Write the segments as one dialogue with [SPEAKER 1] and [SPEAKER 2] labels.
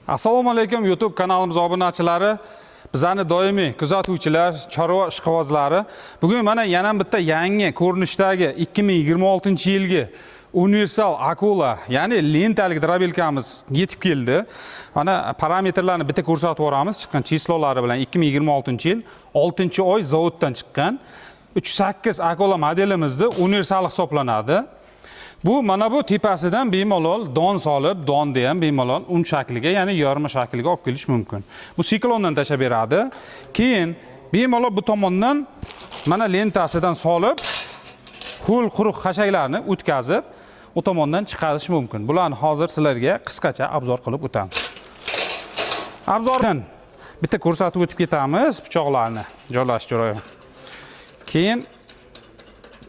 [SPEAKER 1] Assalomu alaykum YouTube kanalimiz obunachilari. Bizlarni doimiy kuzatuvchilar, chorva ishqibozlari. Bugun mana yana bitta yangi ko'rinishdagi 2026-yilgi universal Akula, ya'ni lentalik drabelkamiz yetib keldi. Mana parametrlarni bitta ko'rsatib o'ramiz. Chiqqan chislolari bilan 2026-yil 6-oy zavoddan chiqqan 38 Akula modelimizda universal hisoblanadi. Bu mana bu tepasidan bemalol don solib, donni ham bemalol un shakliga, ya'ni yorma shakliga olib kelish mumkin. Bu siklondan tashlab beradi. Keyin bemalol bu tomondan mana lentasidan solib, ho'l quruq xashaklarni o'tkazib, u tomondan chiqarish mumkin. Bularni hozir sizlarga qisqacha obzor qilib o'tamiz. Obzordan bitta ko'rsatib o'tib ketamiz pichoqlarni joylashish joyi. Keyin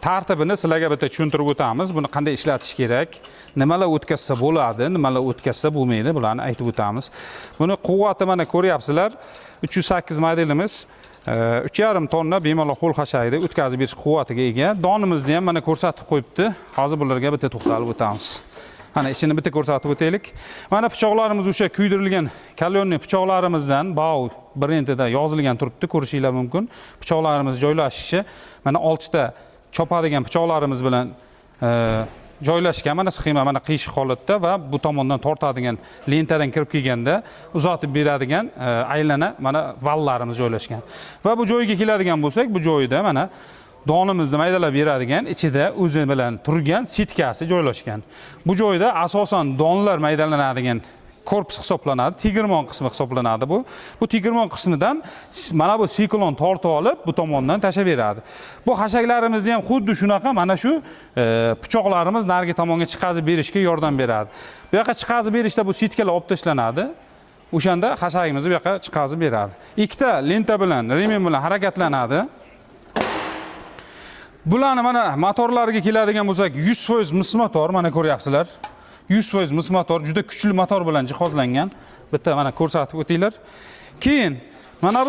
[SPEAKER 1] tartibini sizlarga bitta tushuntirib o'tamiz. Buni qanday ishlatish kerak, nimalar o'tkazsa bo'ladi, nimalar o'tkazsa bo'lmaydi, bularni aytib o'tamiz. Buni quvvati mana ko'ryapsizlar. 308 modelimiz 3,5 tonna bemalol ho'l xashakda o'tkazib berish quvvatiga ega. Donimizni ham mana ko'rsatib qo'yibdi. Hozir bularga bitta to'xtalib o'tamiz. Mana ishini bitta ko'rsatib o'taylik. Mana pichoqlarimiz o'sha kuydirilgan kalyonniy pichoqlarimizdan Bau brendida yozilgan turibdi, ko'rishinglar mumkin. Pichoqlarimiz joylashishi mana 6 ta chopadigan pichoqlarimiz bilan joylashgan. Mana sxema mana qiyshiq holatda va bu tomondan tortadigan lentadan kirib kelganda uzatib beradigan aylana mana vallarimiz joylashgan. Va bu joyiga keladigan bo'lsak, bu joyda mana donimizni maydalab beradigan ichida o'zi bilan turgan sitkasi joylashgan. Bu joyda asosan donlar maydalanadigan korpus hisoblanadi, tegirmon qismi hisoblanadi bu. Bu tegirmon qismidan mana bu siklon tortib olib, bu tomondan tashlab beradi. Bu xashaklarimizni ham xuddi shunaqa mana shu pichoqlarimiz narigi tomonga chiqazib berishga yordam beradi. Bu yoqqa chiqazib berishda bu sitkalar olib tashlanadi. O'shanda xashagimizni bu yoqqa chiqazib beradi. Ikkita lenta bilan, remen bilan harakatlanadi. Bularni mana motorlariga keladigan bo'lsak, 100% mis motor mana ko'ryapsizlar. 100% mis motor, juda kuchli motor bilan jihozlangan. Bitta mana ko'rsatib o'tinglar. Keyin mana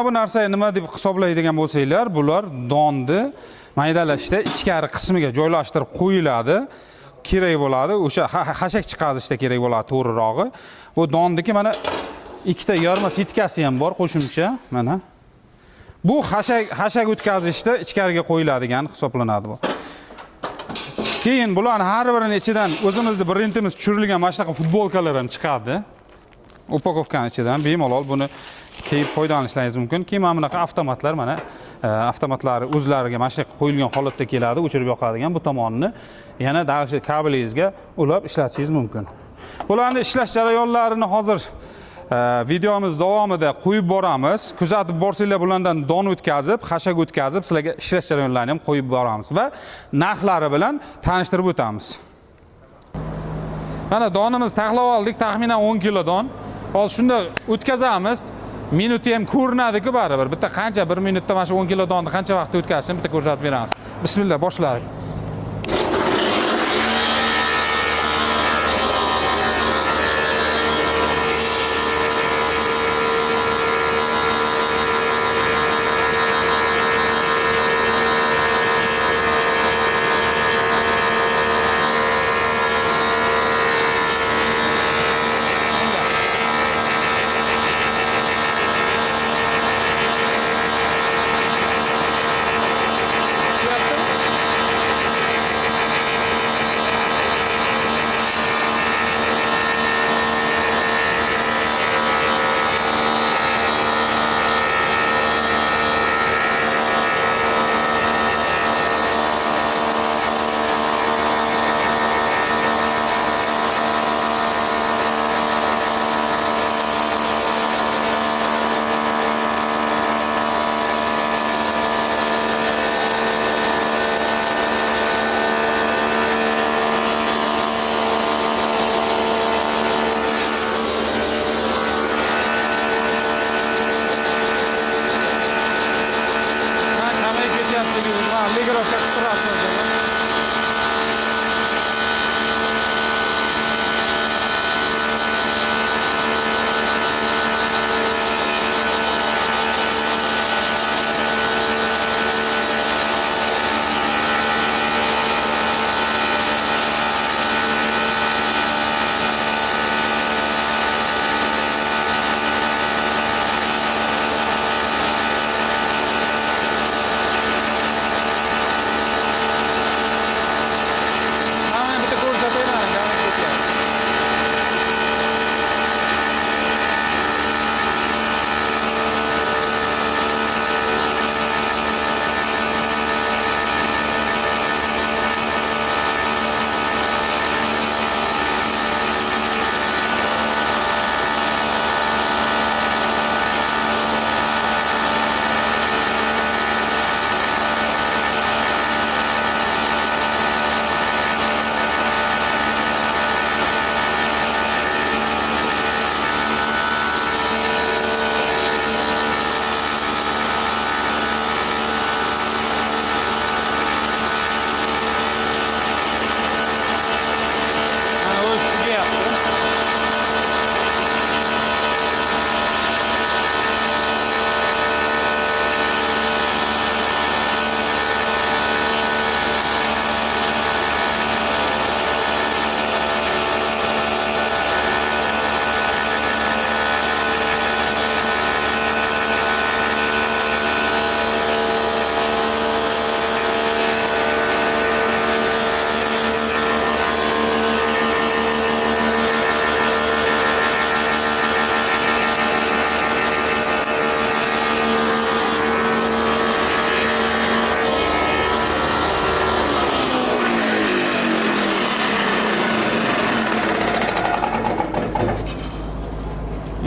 [SPEAKER 1] bu narsa nima deb hisoblaydigan bo'lsanglar, bular donni maydalashda ichkari qismiga joylashtirib qo'yiladi. Kerak bo'ladi, o'sha xashak chiqazishda kerak bo'ladi to'g'rirog'i. Bu donniki mana ikkita yorma sitkasi ham bor qo'shimcha, mana. Bu xashak o'tkazishda ichkariga qo'yiladigan hisoblanadi bu. Keyin bularning har birini ichidan o'zimizning brendimiz tushirilgan mana shunaqa futbolkalar ham chiqadi. Upakovkaning ichidan bemalol buni kiyib foydalanishlaringiz mumkin. Keyin mana bunaqa avtomatlar mana avtomatlari o'zlariga mana shunaqa qo'yilgan holatda keladi, o'chirib yoqadigan. Bu tomonni yana dalshi kablingizga ulab ishlatishingiz mumkin. Bularning ishlash jarayonlarini hozir videomiz davomida qo'yib boramiz. Kuzatib borsanglar bulardan don o'tkazib, xashak o'tkazib, sizlarga ishlash jarayonlarini ham qo'yib boramiz va narxlari bilan tanishtirib o'tamiz. Mana donimiz taxlab oldik, taxminan 10 kilo don. Hozir shunda o'tkazamiz. Minuti ham ko'rinadi-ku baribir. Bitta qancha 1 minutda mana shu 10 kilo donni qancha vaqtda o'tkazishni bitta ko'rsatib beramiz. Bismillah, boshladik.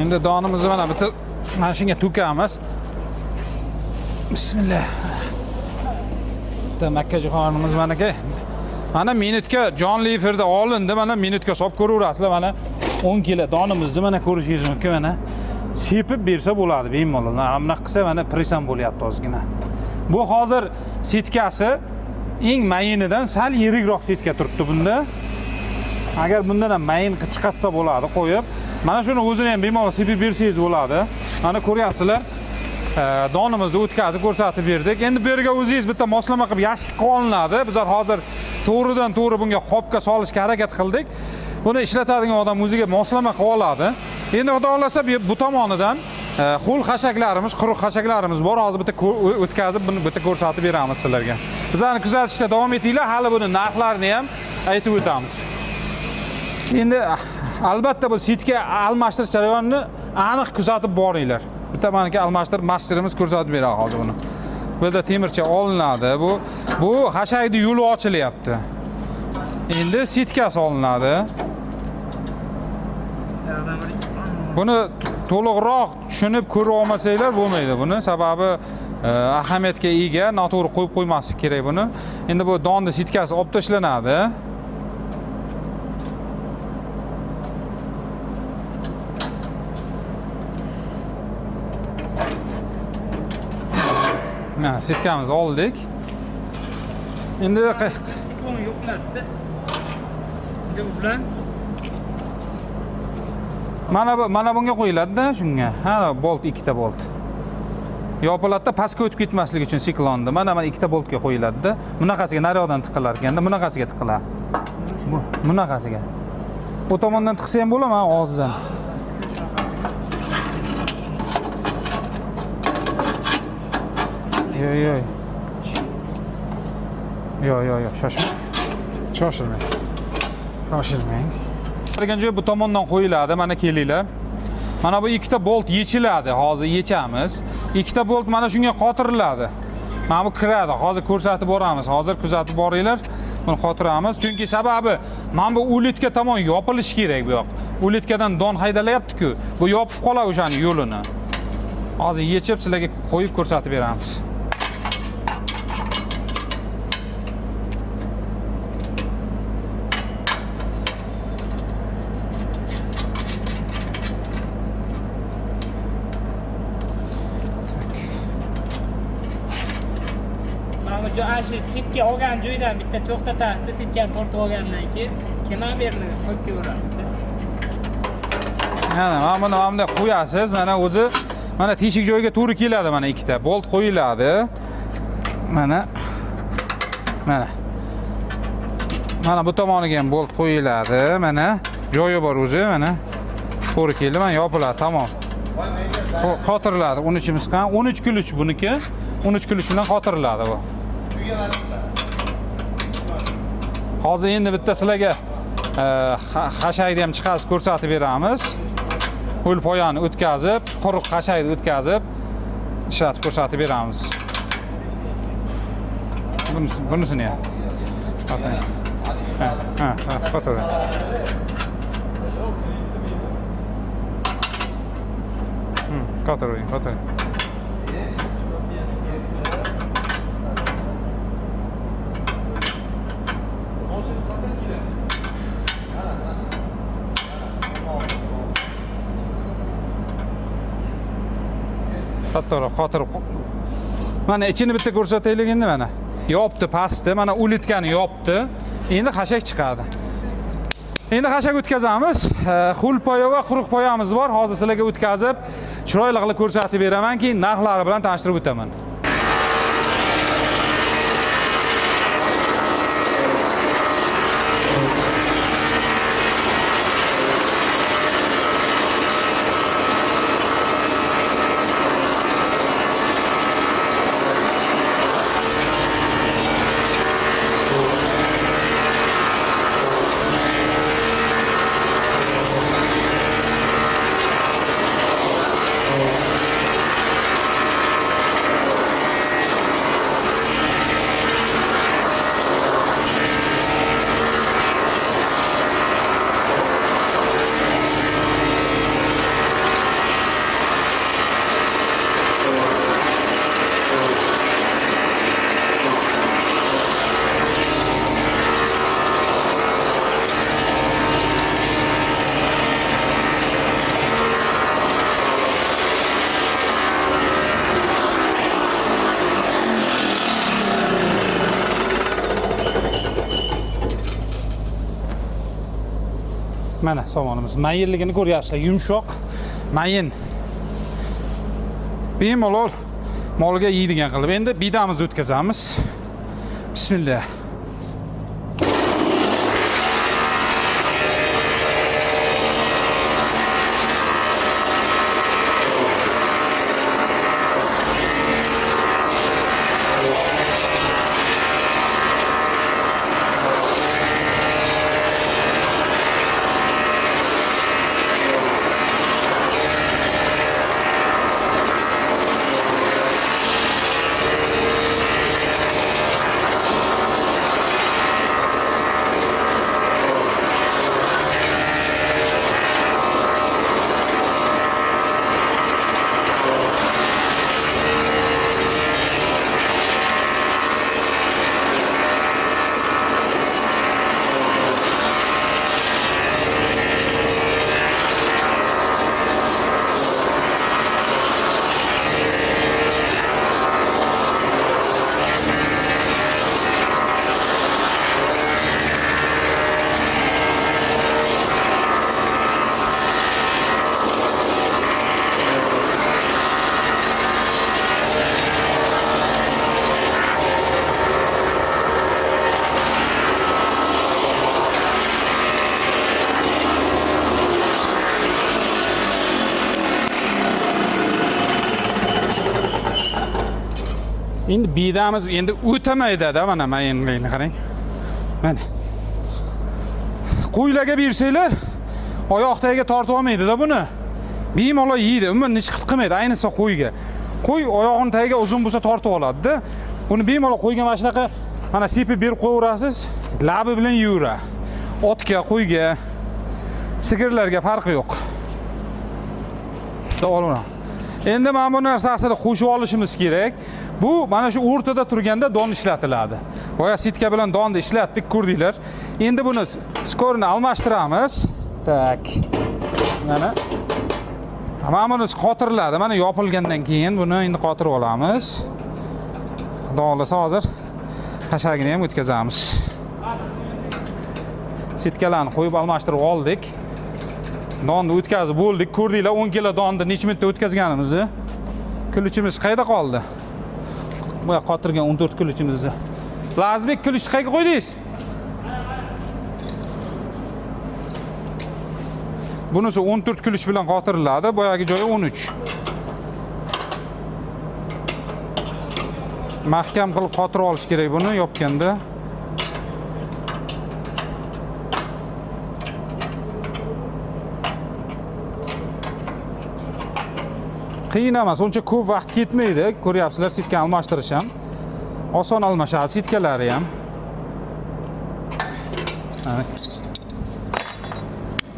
[SPEAKER 1] Endi donimizni mana bitta mana shunga to'kamiz. Bismillah. Bitta makkajo'xonimiz manaki. Mana minutga jonli efirda olindi. Mana minutga hisob ko'raverasizlar. Mana 10 kilo donimizni mana ko'rishingiz mumkin mana. Sepib bersa bo'ladi bemalol. Bunaqa qilsa mana presam bo'lyapti ozgina. Bu hozir setkasi eng mayinidan sal yirikroq setka turibdi bunda. Agar bundan ham mayin chiqarsa bo'ladi qo'yib. Mana shuni o'zini ham bemalol sepib bersangiz bo'ladi. Mana ko'ryapsizlar. Donimizni o'tkazib ko'rsatib berdik. Endi bu yerga o'zingiz bitta moslama qilib yashik qo'llanadi. Bizlar hozir to'g'ridan to'g'ri bunga qopga solishga harakat qildik. Buni ishlatadigan odam o'ziga moslama qilib oladi. Endi xudo xolasa bu tomonidan ho'l xashaklarimiz, quruq xashaklarimiz bor. Hozir bitta o'tkazib buni bitta ko'rsatib beramiz sizlarga. Bizlarni kuzatishda davom etinglar. Hali buni narxlarini ham aytib o'tamiz. Endi albatta bu setka almashtirish jarayonini aniq kuzatib boringlar. Bitta meniki almashtirib mastirimiz ko'rsatib beradi hozir buni. Bu yerda temircha olinadi. Bu xashakning yo'li ochilyapti. Endi setkasi olinadi. Buni to'liqroq tushunib ko'rib olmasanglar bo'lmaydi buni. Sababi ahamiyatga ega, noto'g'ri qo'yib qo'ymaslik kerak buni. Endi bu donni setkasi olib tashlanadi. Mana setkamizni oldik. Endi
[SPEAKER 2] siklon yo'qlatdi. Endi u bilan
[SPEAKER 1] mana bunga qo'yiladi-da shunga. Ha, bolt, ikkita bolt. Yopiladi-da, pastga o'tib ketmasligi uchun siklonni. Mana ikkita boltga qo'yiladi-da. Bunaqasiga naryoqdan tiqilar ekanda, bunaqasiga tiqiladi. Bunaqasiga. Bu tomondan tiqsa ham bo'ladimi, og'zidan? Yo'q. Shoshilmang. Qilgan joy bu tomondan qo'yiladi. Mana kelinglar. Mana bu ikkita bolt yechiladi. Hozir yechamiz. Ikkita bolt mana shunga qotiriladi. Mana bu kiradi. Hozir ko'rsatib boramiz. Hozir kuzatib boringlar. Buni qotiramiz. Chunki sababi mana bu ulitka tomon yopilishi kerak bu yoq. Ulitkadan don haydalayapti-ku. Bu yopib qoladi o'shani yo'lini. Hozir yechib sizlarga qo'yib ko'rsatib beramiz.
[SPEAKER 2] Shu setka olgan joydan bitta to'xtatasizda, setkani tortib olgandan keyin kemaverni qo'yib ko'rasizda.
[SPEAKER 1] Mana bunday qo'yasiz. Mana o'zi mana teshik joyiga to'g'ri keladi mana ikkita bolt qo'yiladi. Mana bu tomoniga ham bolt qo'yiladi. Mana joyi bor o'zi, mana to'g'ri keldi. Mana yopiladi, tamom. Qotiriladi. 13imiz ham 13 kiloch buniki. 13 kiloch bilan qotiriladi bu. Hozir endi bitta sizlarga xashakni ham chiqarib ko'rsatib beramiz. Ho'l poyani o'tkazib, quruq xashakni o'tkazib, ishlatib ko'rsatib beramiz. Bunisini ham. Qo'ying. Qo'ying. Qotirib. Mana ichini bitta ko'rsataylik endi mana. Yopdi pastni, mana ulitkani yopdi. Endi xashak chiqadi. Endi xashak o'tkazamiz. Ho'l poya va quruq poyamiz bor. Hozir sizlarga o'tkazib, chiroyli qilib ko'rsatib beraman, keyin narxlari bilan tanishtirib o'taman. Mana somonimiz. Mayinligini ko'ryapsizlar, yumshoq, mayin. Bemalol molga yeydigan qilib. Endi bidamizni o'tkazamiz. Bismillah. Endi bidamiz endi o'tamaydi-da, mana mayinligini qarang. Mana. Qo'ylarga bersanglar, oyoq tagiga tortib olmaydi-da buni. Bemalol yeydi, umuman hech qilmaydi, ayniqsa qo'yga. Qo'y oyog'ining tagiga uzun bo'lsa tortib oladi-da. Buni bemalol qo'yga mana shunaqa mana sepib berib qo'yaverasiz, labi bilan yeyura. Otga, qo'yga, sigirlarga farqi yo'q. To'g'ri. Endi mana bu narsasini qo'shib olishimiz kerak. Bu mana shu o'rtada turganda don ishlatiladi. Boya sitka bilan donni ishlatdik, ko'rdinglar. Endi buni skorini almashtiramiz. Tak. Mana hammamiz qotiriladi. Mana yopilgandan keyin buni endi qotirib olamiz. Xudo xolasa hozir hashagini ham o'tkazamiz. Sitkalarni qo'yib almashtirib oldik. Donni o'tkazib bo'ldik. Ko'rdinglar 10 kilo donni necha minutda o'tkazganimizni. Kuluchimiz qayerda qoldi? Bu qotirgan 14 kuluchimizni. Lazbek kuluchni qayerga qo'ydingiz? Bunisi 14 kuluch bilan qotiriladi, boyagi joyi 13. Mahkam qilib qotirib olish kerak buni yopganda. Qiyin emas, uncha ko'p vaqt ketmaydi. Ko'ryapsizlar, sitkani almashtirish ham oson almashadi, sitkalari ham.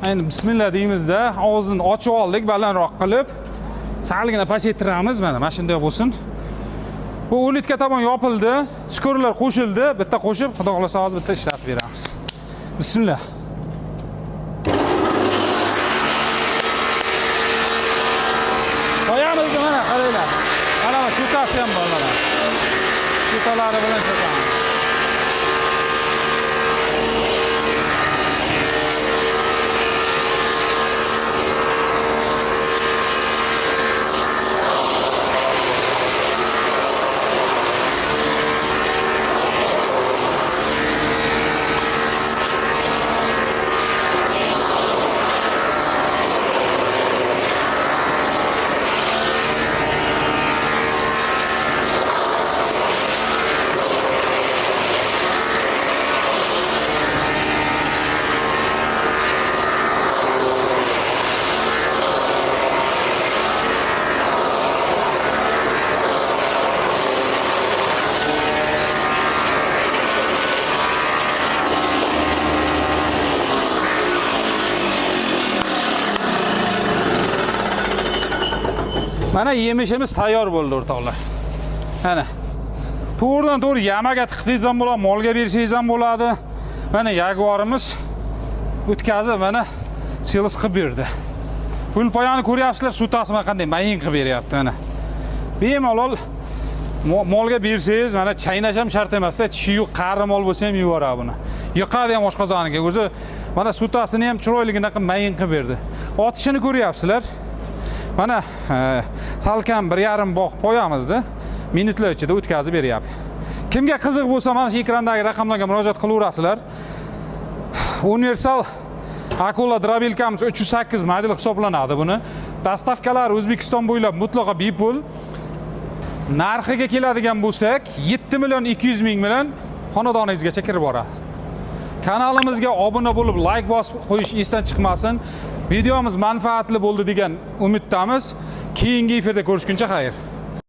[SPEAKER 1] Endi bismillah deymizda, og'zini ochib oldik, balandroq qilib, salgina pasaytiramiz, mana shunday bo'lsin. Bu ulitka tomon yopildi, skorlar qo'shildi, bitta qo'shib, xudo xolasa hozir bitta ishlatib beramiz. Bismillah. Qo'yamiz mana, qaranglar. Mana shu tasi ham bor mana. Shu talari bilan chekamiz. Mana yemishimiz tayyor bo'ldi o'rtoqlar. Mana to'g'ridan to'g'ri yamaga tiqsangiz ham bo'ladi, molga bersangiz ham bo'ladi. Mana yaguarimiz o'tkazib mana silis qilib berdi. Pulpoyani ko'ryapsizlar, shu tasma qanday mayin qilib beryapti mana. Bemalol molga bersangiz, mana chaynash ham shart emas, tishi yo'q, qari mol bo'lsa ham yuboradi buni. Yiqadi ham oshqozoniga. O'zi Mana sutasini ham chiroyliginaqa mayin qilib berdi. Otishini ko'ryapsizlar. Mana salkam 1,5 boqib qo'yamiz-da. Minutlar ichida o'tkazib beryapti. Kimga qiziq bo'lsa, mana shu ekrandagi raqamlarga murojaat qilaverasizlar. Universal Akula Drabilkamiz 308 model hisoblanadi buni. Dastavkalari O'zbekiston bo'ylab mutlaqo bepul. Narxiga keladigan bo'lsak, 7.200.000 bilan xonadoningizgacha kirib boradi. Kanalimizga obuna bo'lib, like bosib qo'yish esdan chiqmasin. Videomiz manfaatli bo'ldi degan umiddamiz. Keyingi efirda ko'rishguncha xayr.